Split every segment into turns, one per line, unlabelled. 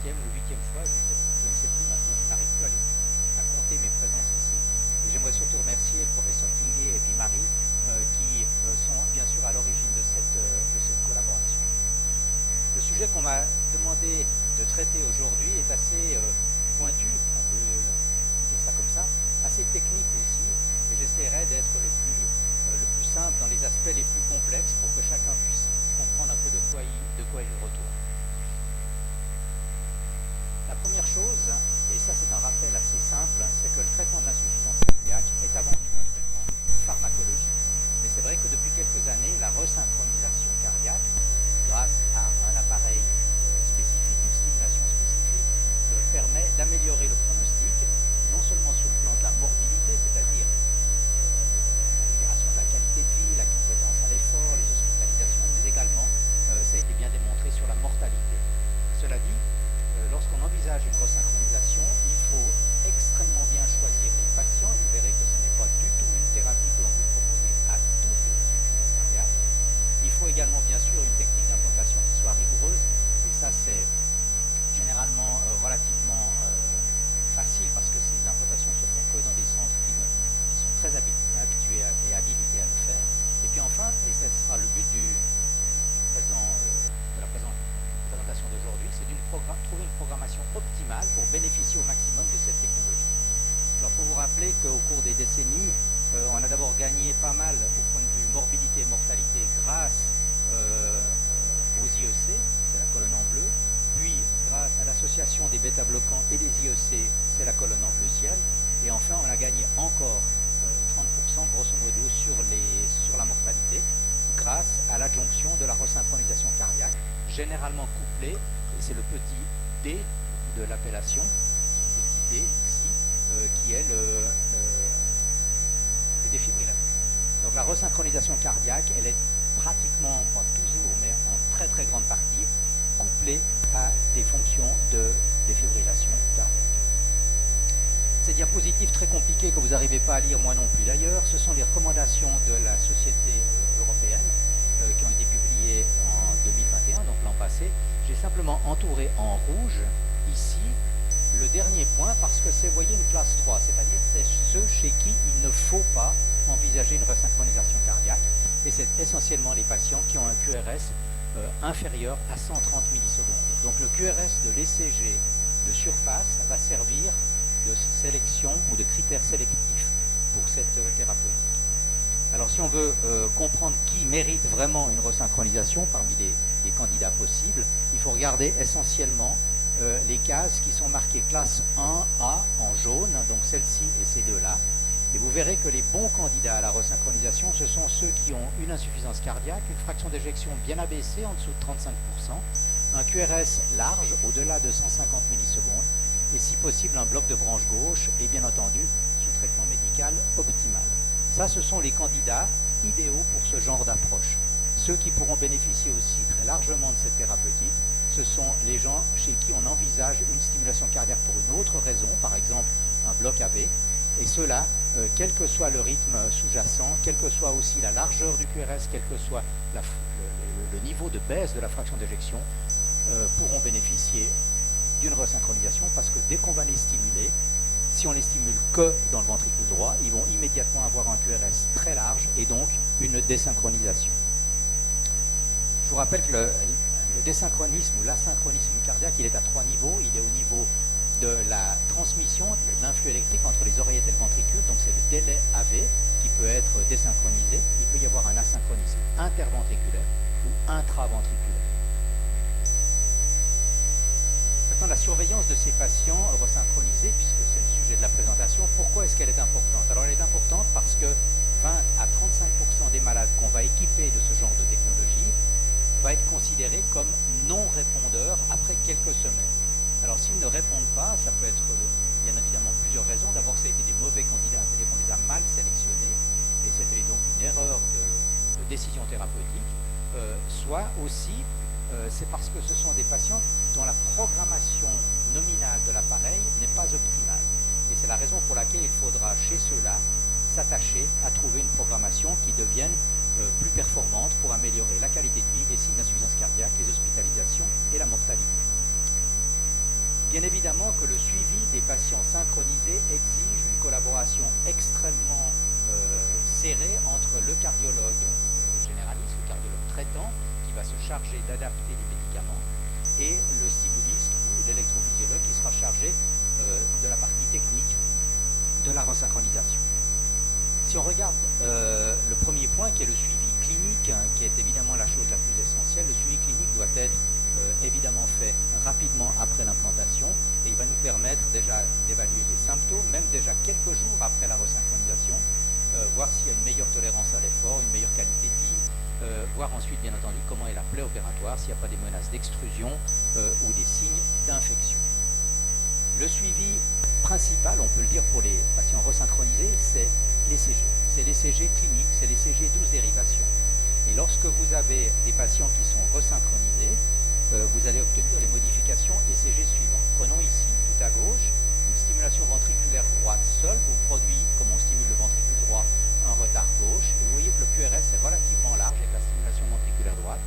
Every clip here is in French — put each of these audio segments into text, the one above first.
septième ou huitième fois, je ne sais plus maintenant, je n'arrive plus à compter mes présences ici. Et j'aimerais surtout remercier le professeur Tinguet et puis Marie qui sont bien sûr à l'origine de cette collaboration. Le sujet qu'on m'a demandé de traiter aujourd'hui est assez pointu, on peut dire ça comme ça, assez technique aussi, et j'essaierai d'être le plus simple dans les aspects les plus complexes pour que chacun puisse comprendre un peu de quoi il retourne. La première chose, et ça c'est un rappel assez simple, c'est que le traitement de l'insuffisance cardiaque est avant tout un traitement pharmacologique. Mais c'est vrai que depuis quelques années, la resynchronisation cardiaque, grâce à un appareil spécifique, une stimulation spécifique, permet d'améliorer le pronostic, non seulement sur le plan de la morbidité, c'est-à-dire l'amélioration de la qualité de vie, la compétence à l'effort, les hospitalisations, mais également, ça a été bien démontré, sur la mortalité. Cela dit, lorsqu'on envisage une resynchronisation, il faut extrêmement bien choisir les patients, et vous verrez que ce n'est pas du tout une thérapie que l'on peut proposer à toutes les insuffisances cardiaques. Il faut également bien sûr une technique d'implantation qui soit rigoureuse, et ça c'est généralement relativement facile parce que ces implantations se font que dans des centres qui sont très habitués et habilités à le faire. Et puis enfin, et ce sera le but de la présentation d'aujourd'hui, c'est de trouver une programmation optimale pour bénéficier au maximum de cette technologie. Alors pour vous rappeler qu'au cours des décennies, on a d'abord gagné pas mal au point de vue morbidité et mortalité grâce aux IEC, c'est la colonne en bleu, puis grâce à l'association des bêta-bloquants et des IEC, c'est la colonne en bleu ciel, et enfin on a gagné encore 30% grosso modo sur la mortalité grâce à l'adjonction de la resynchronisation cardiaque, généralement couplée, et c'est le petit D de l'appellation, petit D ici, qui est le défibrillateur. Donc la resynchronisation cardiaque, elle est pratiquement, pas toujours, mais en très très grande partie, couplée à des fonctions de défibrillation cardiaque. Ces diapositives très compliquées que vous n'arrivez pas à lire, moi non plus d'ailleurs, ce sont les recommandations de la Société européenne qui ont été publiées en 2021, donc l'an passé. J'ai simplement entouré en rouge ici le dernier point parce que c'est, vous voyez, une classe 3, c'est-à-dire c'est ceux chez qui il ne faut pas envisager une resynchronisation cardiaque, et c'est essentiellement les patients qui ont un QRS inférieur à 130 millisecondes. Donc le QRS de l'ECG de surface va servir de sélection ou de critères sélectifs pour cette thérapeutique. Alors si on veut comprendre qui mérite vraiment une resynchronisation parmi les candidats possibles, il faut regarder essentiellement les cases qui sont marquées classe 1A en jaune, donc celle-ci et ces deux-là. Et vous verrez que les bons candidats à la resynchronisation, ce sont ceux qui ont une insuffisance cardiaque, une fraction d'éjection bien abaissée, en dessous de 35%, un QRS large, au-delà de 150 millisecondes, et si possible un bloc de branche gauche, et bien entendu, sous traitement médical optimal. Ça, ce sont les candidats idéaux pour ce genre d'approche. Ceux qui pourront bénéficier aussi très largement de cette thérapeutique, ce sont les gens chez qui on envisage une stimulation cardiaque pour une autre raison, par exemple un bloc AV, et ceux-là, quel que soit le rythme sous-jacent, quelle que soit aussi la largeur du QRS, quel que soit le niveau de baisse de la fraction d'éjection, pourront bénéficier d'une resynchronisation parce que dès qu'on va les stimuler, si on les stimule que dans le ventricule droit, ils vont immédiatement avoir un QRS très large et donc une désynchronisation. Je vous rappelle que le désynchronisme ou l'asynchronisme cardiaque, il est à 3 niveaux. Il est au niveau de la transmission, de l'influx électrique entre les oreillettes et le ventricule, donc c'est le délai AV qui peut être désynchronisé. Il peut y avoir un asynchronisme interventriculaire ou intraventriculaire. Maintenant, la surveillance de ces patients resynchronisés, puisque c'est le sujet de la présentation, pourquoi est-ce qu'elle est importante? Alors elle est importante parce que 20 à 35% des malades qu'on va équiper de ce genre de technologie va être considéré comme non répondeur après quelques semaines. Alors s'ils ne répondent pas, ça peut être bien évidemment plusieurs raisons. D'abord, ça a été des mauvais candidats, c'est-à-dire qu'on les a mal sélectionnés, et c'était donc une erreur de décision thérapeutique. Soit aussi, c'est parce que ce sont des patients dont la programmation nominale de l'appareil n'est pas optimale. Et c'est la raison pour laquelle il faudra, chez ceux-là, s'attacher à trouver une programmation qui devienne plus performante pour améliorer la qualité de vie, les signes d'insuffisance cardiaque, les hospitalisations et la mortalité. Bien évidemment que le suivi des patients synchronisés exige une collaboration extrêmement serrée entre le cardiologue généraliste, le cardiologue traitant, qui va se charger d'adapter les médicaments, et le stimuliste ou l'électrophysiologue qui sera chargé de la partie technique de la resynchronisation. Si on regarde le premier point qui est le suivi clinique, qui est évidemment la chose la plus essentielle, le suivi clinique doit être évidemment fait rapidement après l'implantation et il va nous permettre déjà d'évaluer les symptômes, même déjà quelques jours après la resynchronisation, voir s'il y a une meilleure tolérance à l'effort, une meilleure qualité de vie, voir ensuite bien entendu comment est la plaie opératoire, s'il n'y a pas des menaces d'extrusion ou des signes d'infection. Le suivi principal, on peut le dire pour les patients resynchronisés, c'est l'ECG. C'est l'ECG clinique, c'est l'ECG 12 dérivations. Et lorsque vous avez des patients qui sont resynchronisés, vous allez obtenir les modifications ECG suivantes. Prenons ici, tout à gauche, une stimulation ventriculaire droite seule vous produit, comme on stimule le ventricule droit, un retard gauche. Et vous voyez que le QRS est relativement large avec la stimulation ventriculaire droite.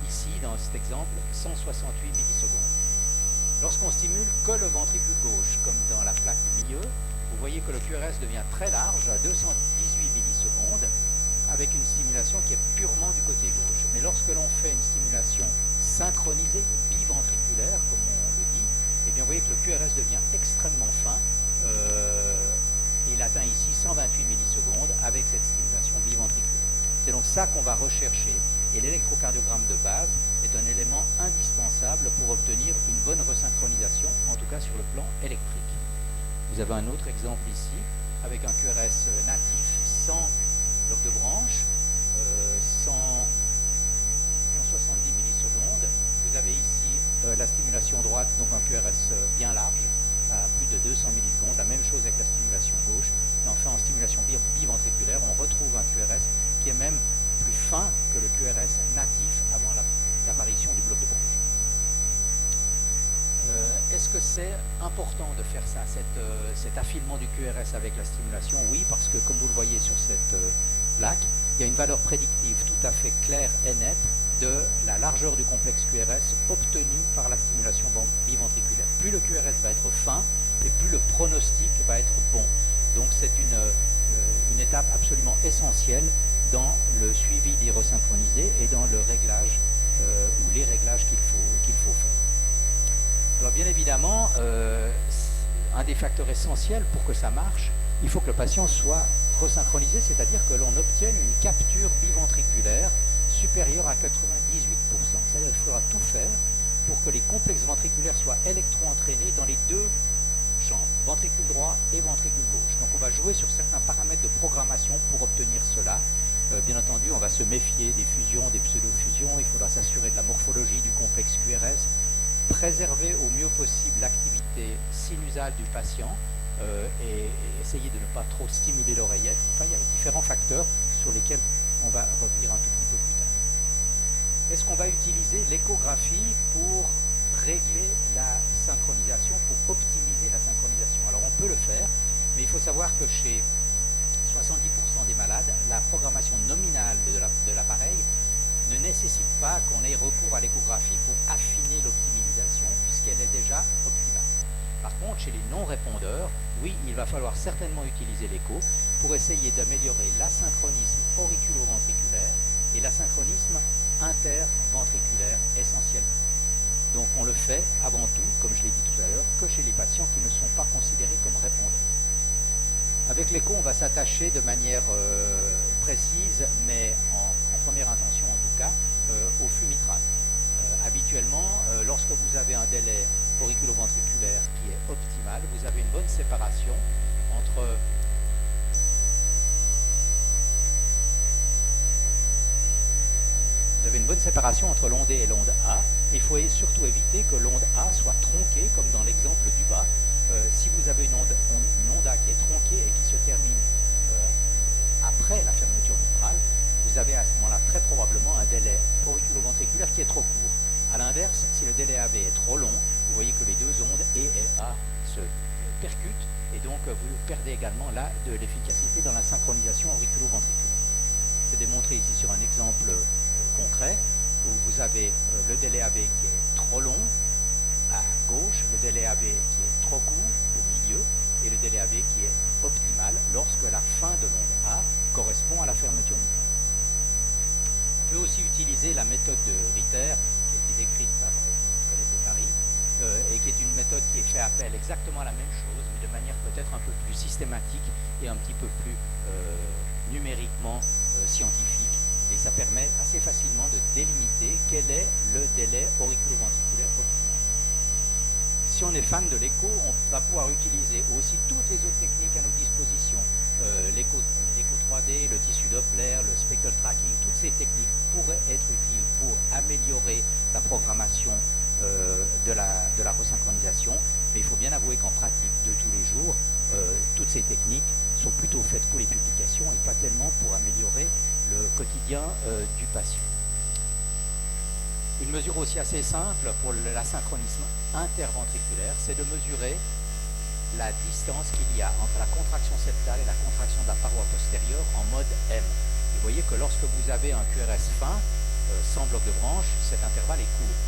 Ici, dans cet exemple, 168 millisecondes. Lorsqu'on stimule que le ventricule gauche, comme dans la plaque du milieu, vous voyez que le QRS devient très large, à 218 millisecondes, avec une stimulation qui est purement du côté gauche. Mais lorsque l'on fait une stimulation synchronisée, biventriculaire, comme on le dit, eh bien vous voyez que le QRS devient extrêmement fin. Il atteint ici 128 millisecondes avec cette stimulation biventriculaire. C'est donc ça qu'on va rechercher et l'électrocardiogramme de base est un élément indispensable pour obtenir une bonne resynchronisation, en tout cas sur le plan électrique. Vous avez un autre exemple ici avec un QRS natif sans bloc de branche, 170 millisecondes. Vous avez ici la stimulation droite, donc un QRS bien large, à plus de 200 millisecondes. La même chose avec la stimulation gauche. Et enfin, en stimulation biventriculaire, on retrouve un QRS qui est même plus fin que le QRS natif avant l'apparition du bloc de branche. Est-ce que c'est important de faire ça, cet affinement du QRS avec la stimulation? Oui, parce que comme vous le voyez sur cette plaque, il y a une valeur prédictive tout à fait claire et nette de la largeur du complexe QRS obtenue par la stimulation biventriculaire. Plus le QRS va être fin, et plus le pronostic va être bon. Donc c'est une étape absolument essentielle dans le suivi des resynchronisés et dans le réglage ou les réglages qu'il faut faire. Alors bien évidemment, un des facteurs essentiels pour que ça marche, il faut que le patient soit resynchronisé, c'est-à-dire que l'on obtienne une capture biventriculaire supérieure à 98%. C'est-à-dire qu'il faudra tout faire pour que les complexes ventriculaires soient électro-entraînés dans les deux chambres, ventricule droit et ventricule gauche. Donc on va jouer sur certains paramètres de programmation pour obtenir cela. Bien entendu, on va se méfier des fusions, des pseudo-fusions, il faudra s'assurer de la morphologie du complexe QRS, préserver au mieux possible l'activité sinusale du patient et essayer de ne pas trop stimuler l'oreillette. Enfin, il y a différents facteurs sur lesquels on va revenir un tout petit peu plus tard. Est-ce qu'on va utiliser l'échographie pour régler la synchronisation, pour optimiser la synchronisation? Alors on peut le faire, mais il faut savoir que chez 70% des malades, la programmation nominale de l'appareil ne nécessite pas qu'on ait recours à l'échographie pour affiner l'optimisation, puisqu'elle est déjà optimale. Par contre, chez les non-répondeurs, oui, il va falloir certainement utiliser l'écho pour essayer d'améliorer l'asynchronisme auriculo-ventriculaire et l'asynchronisme interventriculaire essentiellement. Donc on le fait avant tout, comme je l'ai dit tout à l'heure, que chez les patients qui ne sont pas considérés comme répondeurs. Avec l'écho, on va s'attacher de manière précise, mais en première intention en tout cas, au flux mitral. Habituellement, lorsque vous avez un délai auriculo-ventriculaire qui est optimal, vous avez une bonne séparation entre l'onde D et l'onde A. Il faut surtout éviter que l'onde A soit tronquée, comme dans l'exemple du bas. Si vous avez une onde A qui est tronquée et qui se termine après la fermeture mitrale, vous avez à ce moment-là très probablement un délai auriculo-ventriculaire qui est trop court. A l'inverse, si le délai AB est trop long, vous voyez que les deux ondes E et A se percutent et donc vous perdez également là de l'efficacité dans la synchronisation auriculo-ventriculaire. C'est démontré ici sur un exemple concret où vous avez le délai AB qui est trop long, à gauche, le délai AV qui est trop court au milieu et le délai AV qui est optimal lorsque la fin de l'onde A correspond à la fermeture micro. On peut aussi utiliser la méthode de Ritter qui a été décrite par Colette de Paris et qui est une méthode qui fait appel exactement à la même chose mais de manière peut-être un peu plus systématique et un petit peu plus numériquement scientifique. Et ça permet assez facilement de délimiter quel est le délai auriculo-ventriculaire optimal. Si on est fan de l'écho, on va pouvoir utiliser aussi toutes les autres techniques à nos dispositions. L'écho 3D, le tissu Doppler, le spectral tracking, toutes ces techniques pourraient être utiles pour améliorer la programmation de la resynchronisation. Mais il faut bien avouer qu'en pratique de tous les jours, toutes ces techniques sont plutôt faites pour les publications et pas tellement pour améliorer le quotidien du patient. Une mesure aussi assez simple pour l'asynchronisme interventriculaire, c'est de mesurer la distance qu'il y a entre la contraction septale et la contraction de la paroi postérieure en mode M. Vous voyez que lorsque vous avez un QRS fin, sans bloc de branche, cet intervalle est court.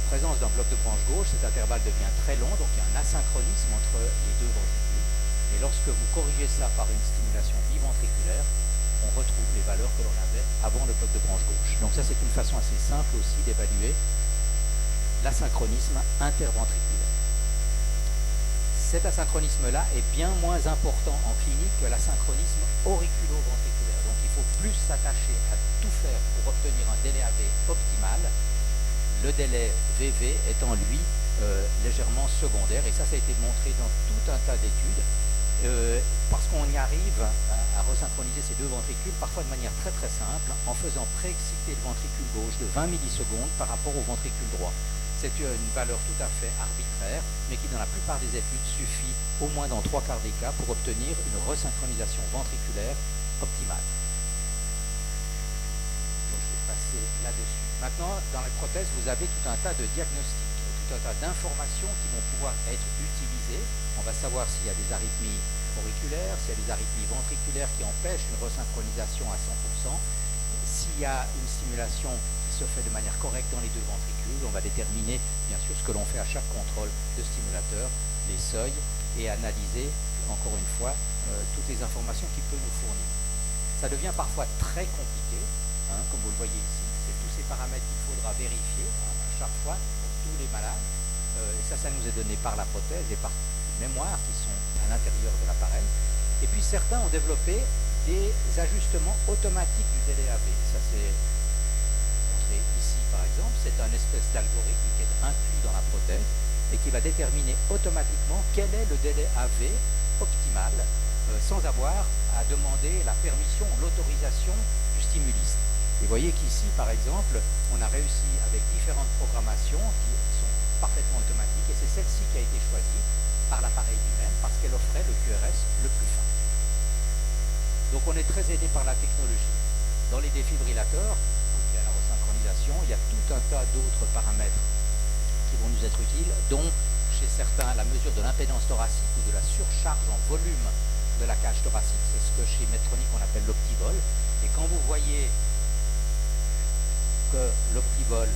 En présence d'un bloc de branche gauche, cet intervalle devient très long, donc il y a un asynchronisme entre les deux ventricules. Et lorsque vous corrigez ça par une stimulation biventriculaire, on retrouve les valeurs que l'on avait avant le bloc de branche gauche. Donc ça, c'est une façon assez simple aussi d'évaluer l'asynchronisme interventriculaire. Cet asynchronisme-là est bien moins important en clinique que l'asynchronisme auriculo-ventriculaire. Donc il faut plus s'attacher à tout faire pour obtenir un délai AV optimal, le délai VV étant lui légèrement secondaire. Et ça a été montré dans tout un tas d'études. Parce qu'on y arrive à resynchroniser ces deux ventricules, parfois de manière très très simple, en faisant préexciter le ventricule gauche de 20 millisecondes par rapport au ventricule droit. C'est une valeur tout à fait arbitraire, mais qui dans la plupart des études suffit au moins dans 3 quarts des cas pour obtenir une resynchronisation ventriculaire optimale. Donc je vais passer là-dessus. Maintenant, dans la prothèse, vous avez tout un tas de diagnostics, tout un tas d'informations qui vont pouvoir être utilisées. On va savoir s'il y a des arythmies auriculaires, s'il y a des arythmies ventriculaires qui empêchent une resynchronisation à 100%, s'il y a une stimulation qui se fait de manière correcte dans les deux ventricules. On va déterminer bien sûr ce que l'on fait à chaque contrôle de stimulateur, les seuils, et analyser encore une fois toutes les informations qu'il peut nous fournir. Ça devient parfois très compliqué, comme vous le voyez ici, c'est tous ces paramètres qu'il faudra vérifier à chaque fois pour tous les malades, et ça nous est donné par la prothèse et par les mémoires qui sont à l'intérieur de l'appareil. Et puis certains ont développé des ajustements automatiques du délai AV. Ça c'est montré ici par exemple, c'est un espèce d'algorithme qui est inclus dans la prothèse et qui va déterminer automatiquement quel est le délai AV optimal sans avoir à demander la permission ou l'autorisation du stimuliste. Et vous voyez qu'ici par exemple, on a réussi avec différentes programmations qui sont parfaitement automatiques et c'est celle-ci qui a été choisie par l'appareil lui-même parce qu'elle offrait le QRS le plus fin. Donc on est très aidé par la technologie. Dans les défibrillateurs, il y a la resynchronisation, il y a tout un tas d'autres paramètres qui vont nous être utiles, dont chez certains la mesure de l'impédance thoracique ou de la surcharge en volume de la cage thoracique, c'est ce que chez Medtronic on appelle l'optivol. Et quand vous voyez que l'optivol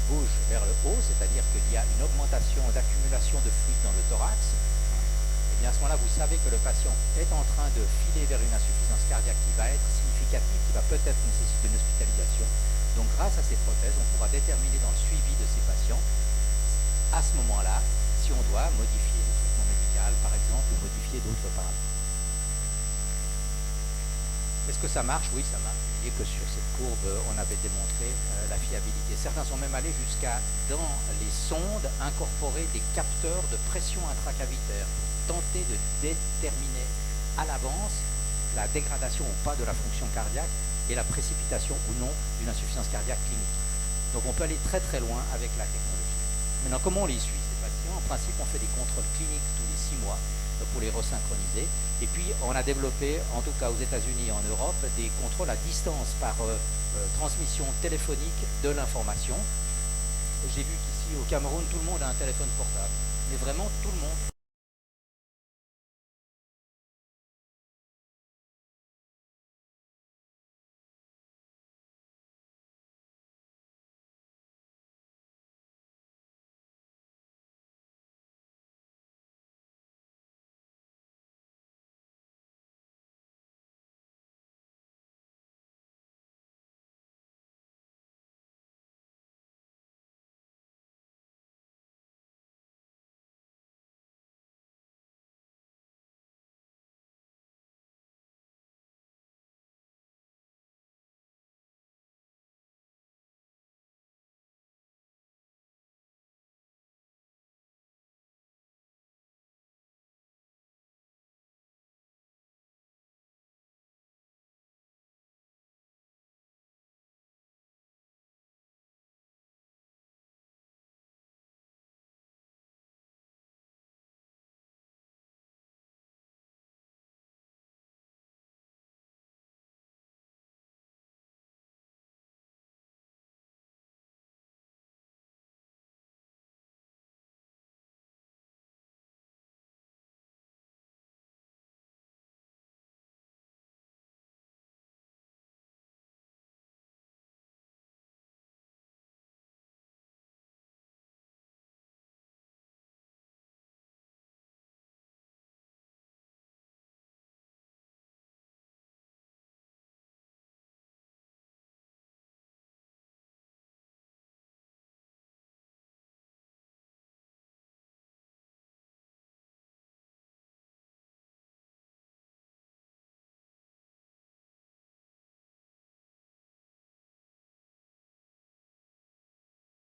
bouge vers le haut, c'est-à-dire qu'il y a une augmentation d'accumulation de fluide dans le thorax, et bien à ce moment-là, vous savez que le patient est en train de filer vers une insuffisance cardiaque qui va être significative, qui va peut-être nécessiter une hospitalisation. Donc grâce à ces prothèses, on pourra déterminer dans le suivi de ces patients, à ce moment-là, si on doit modifier le traitement médical, par exemple, ou modifier d'autres paramètres. Est-ce que ça marche? Oui, ça marche. Vous voyez que sur cette courbe, on avait démontré la fiabilité. Certains sont même allés jusqu'à, dans les sondes, incorporer des capteurs de pression intracavitaire pour tenter de déterminer à l'avance la dégradation ou pas de la fonction cardiaque et la précipitation ou non d'une insuffisance cardiaque clinique. Donc on peut aller très très loin avec la technologie. Maintenant, comment on les suit ces patients? En principe, on fait des contrôles cliniques tous les 6 mois pour les resynchroniser. Et puis, on a développé, en tout cas aux États-Unis et en Europe, des contrôles à distance par transmission téléphonique de l'information. J'ai vu qu'ici, au Cameroun, tout le monde a un téléphone portable. Mais vraiment, tout le monde.